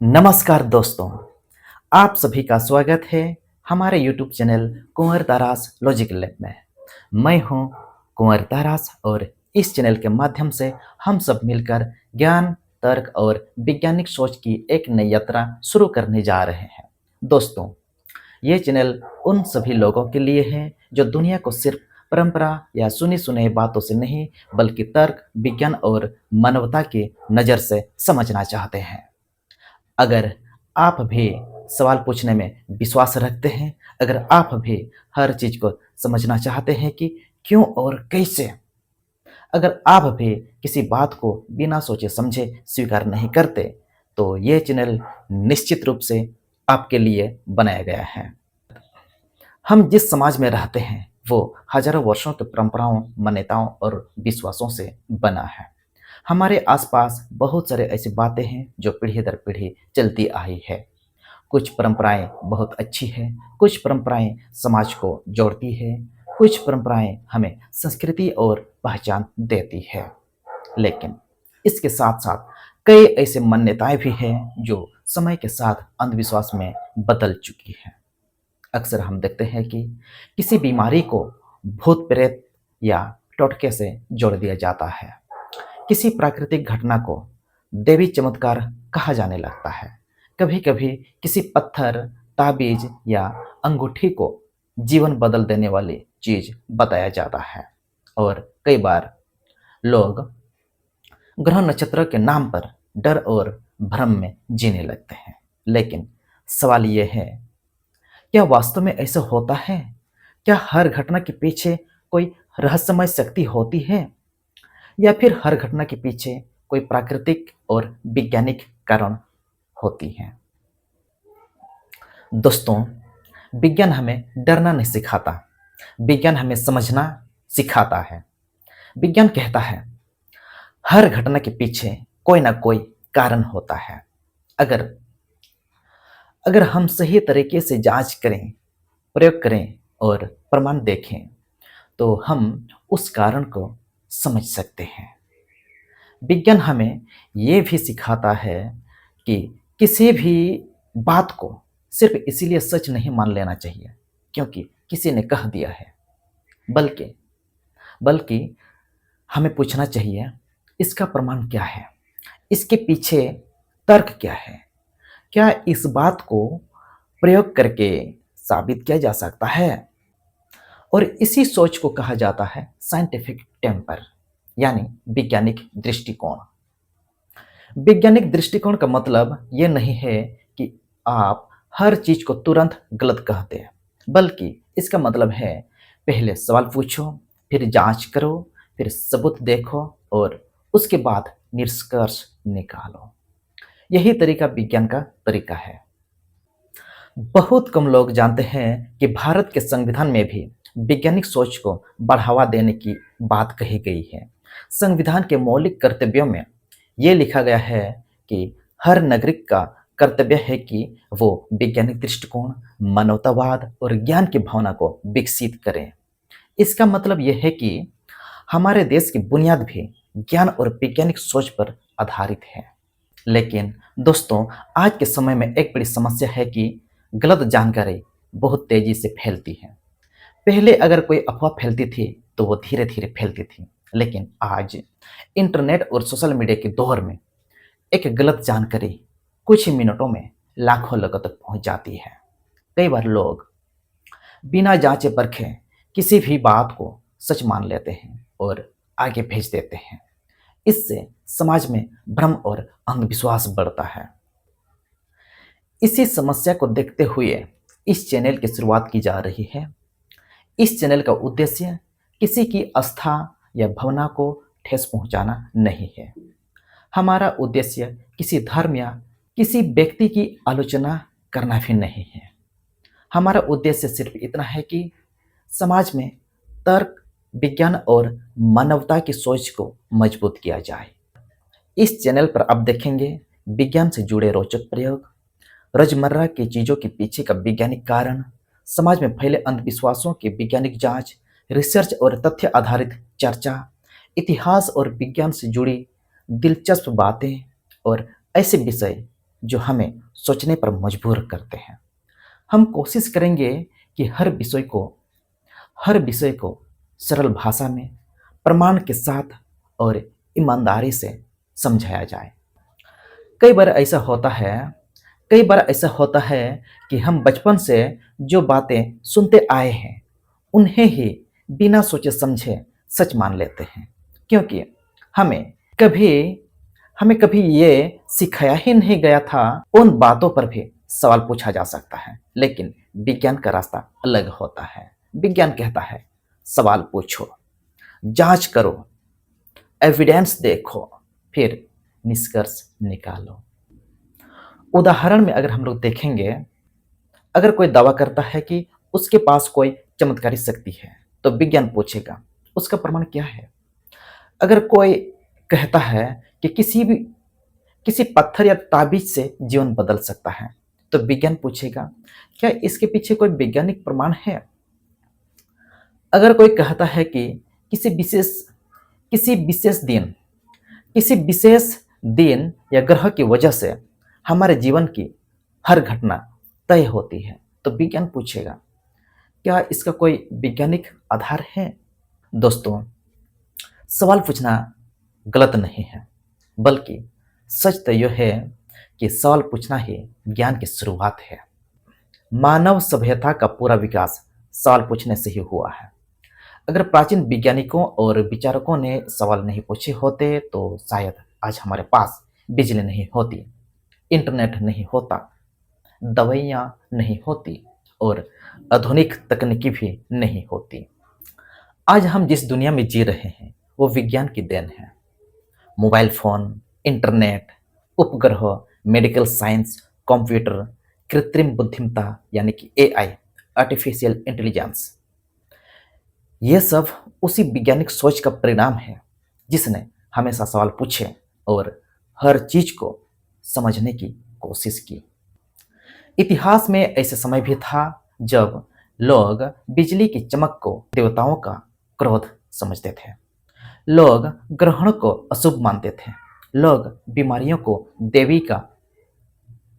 नमस्कार दोस्तों, आप सभी का स्वागत है हमारे YouTube चैनल कुंवर तारास लॉजिकल लैब में। मैं हूं कुंवर तारास और इस चैनल के माध्यम से हम सब मिलकर ज्ञान, तर्क और वैज्ञानिक सोच की एक नई यात्रा शुरू करने जा रहे हैं। दोस्तों, ये चैनल उन सभी लोगों के लिए है जो दुनिया को सिर्फ परंपरा या सुनी सुनाई बातों से नहीं, बल्कि तर्क, विज्ञान और मानवता की नज़र से समझना चाहते हैं। अगर आप भी सवाल पूछने में विश्वास रखते हैं, अगर आप भी हर चीज़ को समझना चाहते हैं कि क्यों और कैसे, अगर आप भी किसी बात को बिना सोचे समझे स्वीकार नहीं करते, तो ये चैनल निश्चित रूप से आपके लिए बनाया गया है। हम जिस समाज में रहते हैं, वो हजारों वर्षों की परंपराओं, मान्यताओं और विश्वासों से बना है। हमारे आसपास बहुत सारे ऐसी बातें हैं जो पीढ़ी दर पीढ़ी चलती आई है। कुछ परंपराएं बहुत अच्छी हैं, कुछ परंपराएं समाज को जोड़ती है, कुछ परंपराएं हमें संस्कृति और पहचान देती है। लेकिन इसके साथ साथ कई ऐसे मान्यताएं भी हैं जो समय के साथ अंधविश्वास में बदल चुकी हैं। अक्सर हम देखते हैं कि किसी बीमारी को भूत प्रेत या टोटके से जोड़ दिया जाता है। किसी प्राकृतिक घटना को देवी चमत्कार कहा जाने लगता है। कभी कभी किसी पत्थर, ताबीज या अंगूठी को जीवन बदल देने वाली चीज बताया जाता है। और कई बार लोग ग्रह नक्षत्र के नाम पर डर और भ्रम में जीने लगते हैं। लेकिन सवाल यह है, क्या वास्तव में ऐसा होता है? क्या हर घटना के पीछे कोई रहस्यमय शक्ति होती है, या फिर हर घटना के पीछे कोई प्राकृतिक और वैज्ञानिक कारण होती है? दोस्तों, विज्ञान हमें डरना नहीं सिखाता, विज्ञान हमें समझना सिखाता है। विज्ञान कहता है हर घटना के पीछे कोई ना कोई कारण होता है। अगर अगर हम सही तरीके से जांच करें, प्रयोग करें और प्रमाण देखें, तो हम उस कारण को समझ सकते हैं। विज्ञान हमें ये भी सिखाता है कि किसी भी बात को सिर्फ इसीलिए सच नहीं मान लेना चाहिए क्योंकि किसी ने कह दिया है, बल्कि बल्कि हमें पूछना चाहिए, इसका प्रमाण क्या है, इसके पीछे तर्क क्या है, क्या इस बात को प्रयोग करके साबित किया जा सकता है? और इसी सोच को कहा जाता है साइंटिफिक टेम्पर, यानी वैज्ञानिक दृष्टिकोण। वैज्ञानिक दृष्टिकोण का मतलब ये नहीं है कि आप हर चीज को तुरंत गलत कहते हैं, बल्कि इसका मतलब है पहले सवाल पूछो, फिर जांच करो, फिर सबूत देखो और उसके बाद निष्कर्ष निकालो। यही तरीका विज्ञान का तरीका है। बहुत कम लोग जानते हैं कि भारत के संविधान में भी वैज्ञानिक सोच को बढ़ावा देने की बात कही गई है। संविधान के मौलिक कर्तव्यों में ये लिखा गया है कि हर नागरिक का कर्तव्य है कि वो वैज्ञानिक दृष्टिकोण, मानवतावाद और ज्ञान की भावना को विकसित करें। इसका मतलब यह है कि हमारे देश की बुनियाद भी ज्ञान और वैज्ञानिक सोच पर आधारित है। लेकिन दोस्तों, आज के समय में एक बड़ी समस्या है कि गलत जानकारी बहुत तेजी से फैलती है। पहले अगर कोई अफवाह फैलती थी तो वो धीरे धीरे फैलती थी, लेकिन आज इंटरनेट और सोशल मीडिया के दौर में एक गलत जानकारी कुछ ही मिनटों में लाखों लोगों तक पहुंच जाती है। कई बार लोग बिना जांचे परखे किसी भी बात को सच मान लेते हैं और आगे भेज देते हैं। इससे समाज में भ्रम और अंधविश्वास बढ़ता है। इसी समस्या को देखते हुए इस चैनल की शुरुआत की जा रही है। इस चैनल का उद्देश्य किसी की आस्था या भावना को ठेस पहुंचाना नहीं है। हमारा उद्देश्य किसी धर्म या किसी व्यक्ति की आलोचना करना भी नहीं है। हमारा उद्देश्य सिर्फ इतना है कि समाज में तर्क, विज्ञान और मानवता की सोच को मजबूत किया जाए। इस चैनल पर आप देखेंगे विज्ञान से जुड़े रोचक प्रयोग, रोजमर्रा की चीज़ों के पीछे का वैज्ञानिक कारण, समाज में फैले अंधविश्वासों की वैज्ञानिक जांच, रिसर्च और तथ्य आधारित चर्चा, इतिहास और विज्ञान से जुड़ी दिलचस्प बातें और ऐसे विषय जो हमें सोचने पर मजबूर करते हैं। हम कोशिश करेंगे कि हर विषय को सरल भाषा में, प्रमाण के साथ और ईमानदारी से समझाया जाए। कई बार ऐसा होता है कई बार ऐसा होता है कि हम बचपन से जो बातें सुनते आए हैं, उन्हें ही बिना सोचे समझे सच मान लेते हैं, क्योंकि हमें कभी हमें कभी ये सिखाया ही नहीं गया था। उन बातों पर भी सवाल पूछा जा सकता है, लेकिन विज्ञान का रास्ता अलग होता है। विज्ञान कहता है, सवाल पूछो, जांच करो, एविडेंस देखो, फिर निष्कर्ष निकालो। उदाहरण में अगर हम लोग देखेंगे, अगर कोई दावा करता है कि उसके पास कोई चमत्कारी शक्ति है, तो विज्ञान पूछेगा, उसका प्रमाण क्या है? अगर कोई कहता है कि किसी पत्थर या ताबीज से जीवन बदल सकता है, तो विज्ञान पूछेगा, क्या इसके पीछे कोई वैज्ञानिक प्रमाण है? अगर कोई कहता है कि किसी विशेष किसी विशेष दिन किसी विशेष दिन या ग्रह की वजह से हमारे जीवन की हर घटना तय होती है, तो विज्ञान पूछेगा, क्या इसका कोई वैज्ञानिक आधार है? दोस्तों, सवाल पूछना गलत नहीं है, बल्कि सच तो यह है कि सवाल पूछना ही ज्ञान की शुरुआत है। मानव सभ्यता का पूरा विकास सवाल पूछने से ही हुआ है। अगर प्राचीन वैज्ञानिकों और विचारकों ने सवाल नहीं पूछे होते, तो शायद आज हमारे पास बिजली नहीं होती, इंटरनेट नहीं होता, दवाइयाँ नहीं होती और आधुनिक तकनीकी भी नहीं होती। आज हम जिस दुनिया में जी रहे हैं, वो विज्ञान की देन है। मोबाइल फ़ोन, इंटरनेट, उपग्रह, मेडिकल साइंस, कंप्यूटर, कृत्रिम बुद्धिमत्ता यानी कि एआई, आर्टिफिशियल इंटेलिजेंस, ये सब उसी वैज्ञानिक सोच का परिणाम है, जिसने हमेशा सवाल पूछे और हर चीज को समझने की कोशिश की। इतिहास में ऐसे समय भी था जब लोग बिजली की चमक को देवताओं का क्रोध समझते थे, लोग ग्रहण को अशुभ मानते थे, लोग बीमारियों को देवी का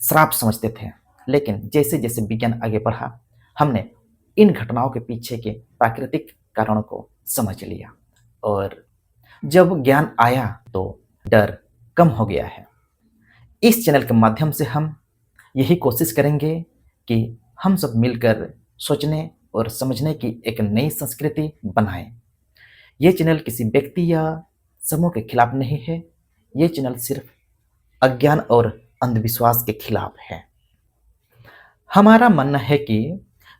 श्राप समझते थे। लेकिन जैसे जैसे विज्ञान आगे बढ़ा, हमने इन घटनाओं के पीछे के प्राकृतिक कारणों को समझ लिया, और जब ज्ञान आया तो डर कम हो गया है। इस चैनल के माध्यम से हम यही कोशिश करेंगे कि हम सब मिलकर सोचने और समझने की एक नई संस्कृति बनाएं। ये चैनल किसी व्यक्ति या समूह के खिलाफ नहीं है, ये चैनल सिर्फ अज्ञान और अंधविश्वास के खिलाफ है। हमारा मानना है कि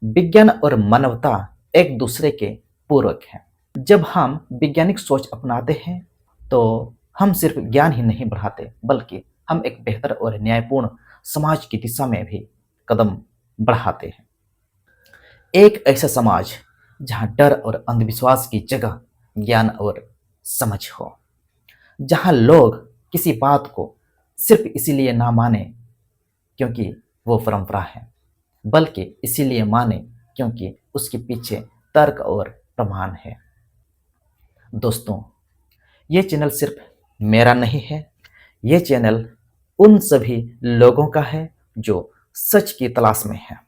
विज्ञान और मानवता एक दूसरे के पूरक हैं। जब हम वैज्ञानिक सोच अपनाते हैं, तो हम सिर्फ ज्ञान ही नहीं बढ़ाते, बल्कि हम एक बेहतर और न्यायपूर्ण समाज की दिशा में भी कदम बढ़ाते हैं। एक ऐसा समाज जहां डर और अंधविश्वास की जगह ज्ञान और समझ हो, जहां लोग किसी बात को सिर्फ इसीलिए ना माने क्योंकि वो परंपरा है, बल्कि इसीलिए माने क्योंकि उसके पीछे तर्क और प्रमाण है। दोस्तों, ये चैनल सिर्फ मेरा नहीं है, ये चैनल उन सभी लोगों का है जो सच की तलाश में है,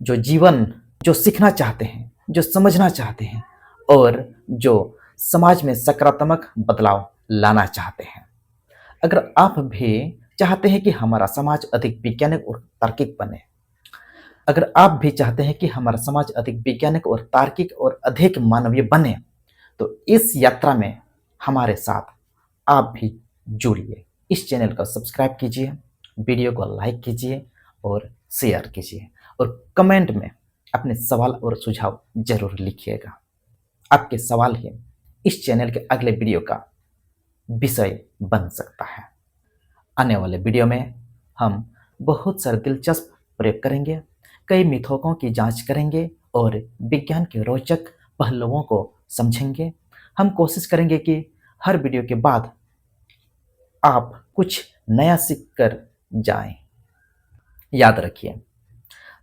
जो सीखना चाहते हैं, जो समझना चाहते हैं और जो समाज में सकारात्मक बदलाव लाना चाहते हैं। अगर आप भी चाहते हैं कि हमारा समाज अधिक वैज्ञानिक और तार्किक बने, अगर आप भी चाहते हैं कि हमारा समाज अधिक वैज्ञानिक और तार्किक और अधिक मानवीय बने, तो इस यात्रा में हमारे साथ आप भी जुड़िए। इस चैनल को सब्सक्राइब कीजिए, वीडियो को लाइक कीजिए और शेयर कीजिए, और कमेंट में अपने सवाल और सुझाव जरूर लिखिएगा। आपके सवाल ही इस चैनल के अगले वीडियो का विषय बन सकता है। आने वाले वीडियो में हम बहुत सारे दिलचस्प प्रयोग करेंगे, कई मिथकों की जांच करेंगे और विज्ञान के रोचक पहलुओं को समझेंगे। हम कोशिश करेंगे कि हर वीडियो के बाद आप कुछ नया सीख कर जाएं। याद रखिए,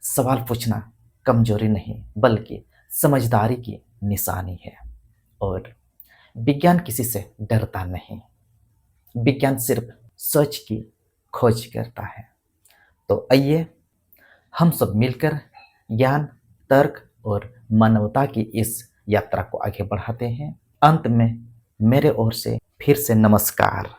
सवाल पूछना कमजोरी नहीं, बल्कि समझदारी की निशानी है, और विज्ञान किसी से डरता नहीं। विज्ञान सिर्फ सच की खोज करता है। तो आइए हम सब मिलकर ज्ञान, तर्क और मानवता की इस यात्रा को आगे बढ़ाते हैं। अंत में मेरे ओर से फिर से नमस्कार।